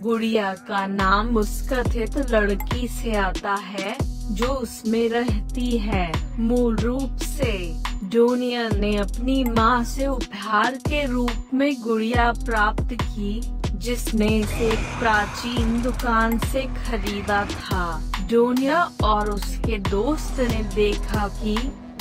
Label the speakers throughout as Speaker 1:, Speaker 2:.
Speaker 1: गुड़िया का नाम उस कथित लड़की से आता है जो उसमें रहती है। मूल रूप से डोनिया ने अपनी मां से उपहार के रूप में गुड़िया प्राप्त की, जिसने इसे एक प्राचीन दुकान से खरीदा था। डोनिया और उसके दोस्त ने देखा कि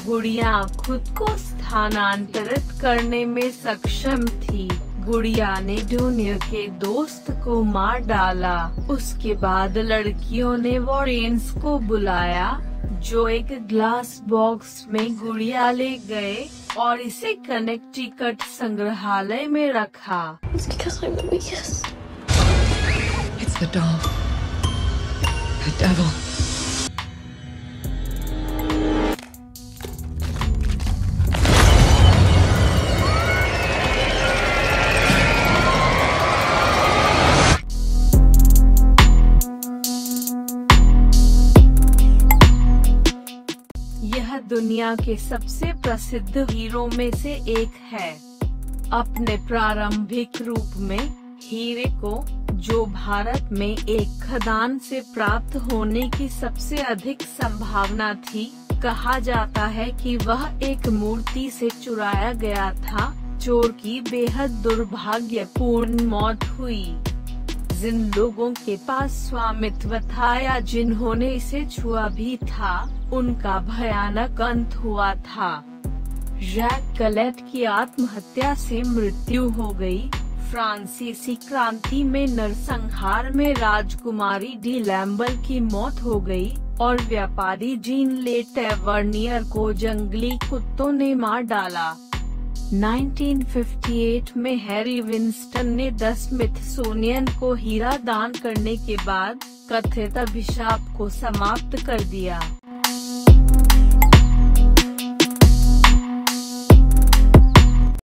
Speaker 1: गुड़िया खुद को स्थानांतरित करने में सक्षम थी। गुड़िया ने डोनिया के दोस्त को मार डाला। उसके बाद लड़कियों ने वॉरेन्स को बुलाया, जो एक ग्लास बॉक्स में गुड़िया ले गए और इसे कनेक्टिकट संग्रहालय में रखा।
Speaker 2: It's the doll. The devil.
Speaker 1: यह दुनिया के सबसे प्रसिद्ध हीरो में से एक है। अपने प्रारंभिक रूप में हीरे को, जो भारत में एक खदान से प्राप्त होने की सबसे अधिक संभावना थी, कहा जाता है कि वह एक मूर्ति से चुराया गया था। चोर की बेहद दुर्भाग्यपूर्ण मौत हुई। जिन लोगों के पास स्वामित्व था या जिन्होंने इसे छुआ भी था, उनका भयानक अंत हुआ था। जैक कलेट की आत्महत्या से मृत्यु हो गई। फ्रांसीसी क्रांति में नरसंहार में राजकुमारी डी लैम्बल की मौत हो गई और व्यापारी जीन ले टैवर्नियर को जंगली कुत्तों ने मार डाला। 1958 में हैरी विंस्टन ने द स्मिथसोनियन को हीरा दान करने के बाद कथित अभिशाप को समाप्त कर दिया।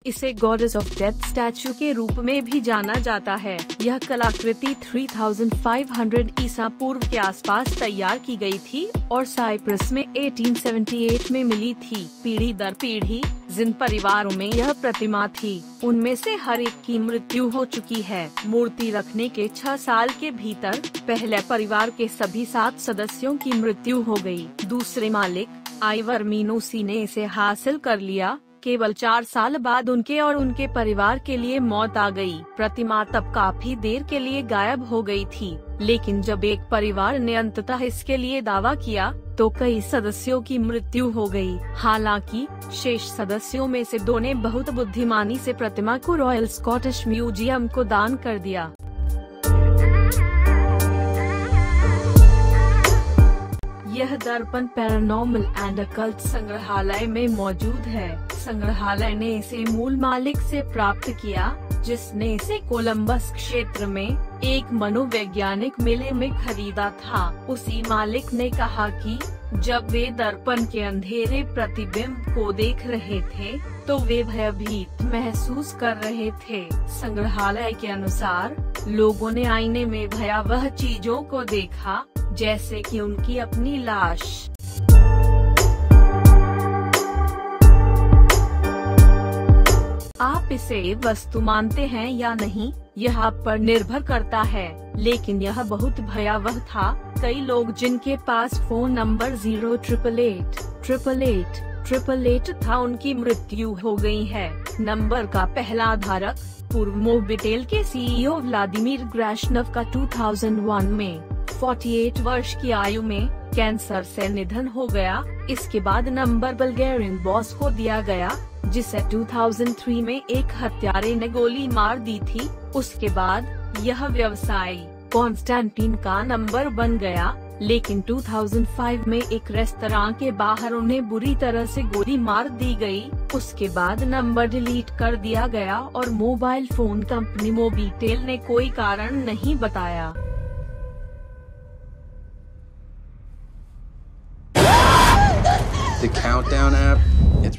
Speaker 1: इसे गॉडेस ऑफ डेथ स्टैचू के रूप में भी जाना जाता है। यह कलाकृति 3500 ईसा पूर्व के आसपास तैयार की गई थी और साइप्रस में 1878 में मिली थी। पीढ़ी दर पीढ़ी जिन परिवारों में यह प्रतिमा थी, उनमें से हर एक की मृत्यु हो चुकी है। मूर्ति रखने के 6 साल के भीतर पहले परिवार के सभी 7 सदस्यों की मृत्यु हो गई। दूसरे मालिक आइवर मीनोसी ने इसे हासिल कर लिया। केवल 4 साल बाद उनके और उनके परिवार के लिए मौत आ गई। प्रतिमा तब काफी देर के लिए गायब हो गई थी, लेकिन जब एक परिवार ने अंततः इसके लिए दावा किया, तो कई सदस्यों की मृत्यु हो गई। हालांकि शेष सदस्यों में से 2 ने बहुत बुद्धिमानी से प्रतिमा को रॉयल स्कॉटिश म्यूजियम को दान कर दिया। यह दर्पण पैरानॉर्मल एंड अकल्ट संग्रहालय में मौजूद है। संग्रहालय ने इसे मूल मालिक से प्राप्त किया, जिसने इसे कोलंबस क्षेत्र में एक मनोवैज्ञानिक मेले में खरीदा था। उसी मालिक ने कहा कि जब वे दर्पण के अंधेरे प्रतिबिंब को देख रहे थे, तो वे भयभीत महसूस कर रहे थे। संग्रहालय के अनुसार लोगों ने आईने में भयावह चीजों को देखा, जैसे कि उनकी अपनी लाश। आप इसे वस्तु मानते हैं या नहीं, यह आप पर निर्भर करता है, लेकिन यह बहुत भयावह था। कई लोग जिनके पास फोन नंबर 08888888 था, उनकी मृत्यु हो गई है। नंबर का पहला धारक पूर्व मोबिटेल के सीईओ व्लादिमीर ग्राशनव का 2001 में 48 वर्ष की आयु में कैंसर से निधन हो गया। इसके बाद नंबर बल्गेरियन बॉस को दिया गया, जिसे 2003 में एक हत्यारे ने गोली मार दी थी। उसके बाद यह व्यवसायी कॉन्स्टेंटिन का नंबर बन गया, लेकिन 2005 में एक रेस्तरां के बाहर उन्हें बुरी तरह से गोली मार दी गई। उसके बाद नंबर डिलीट कर दिया गया और मोबाइल फोन कंपनी मोबिटेल ने कोई कारण नहीं बताया।
Speaker 3: The Countdown app, it's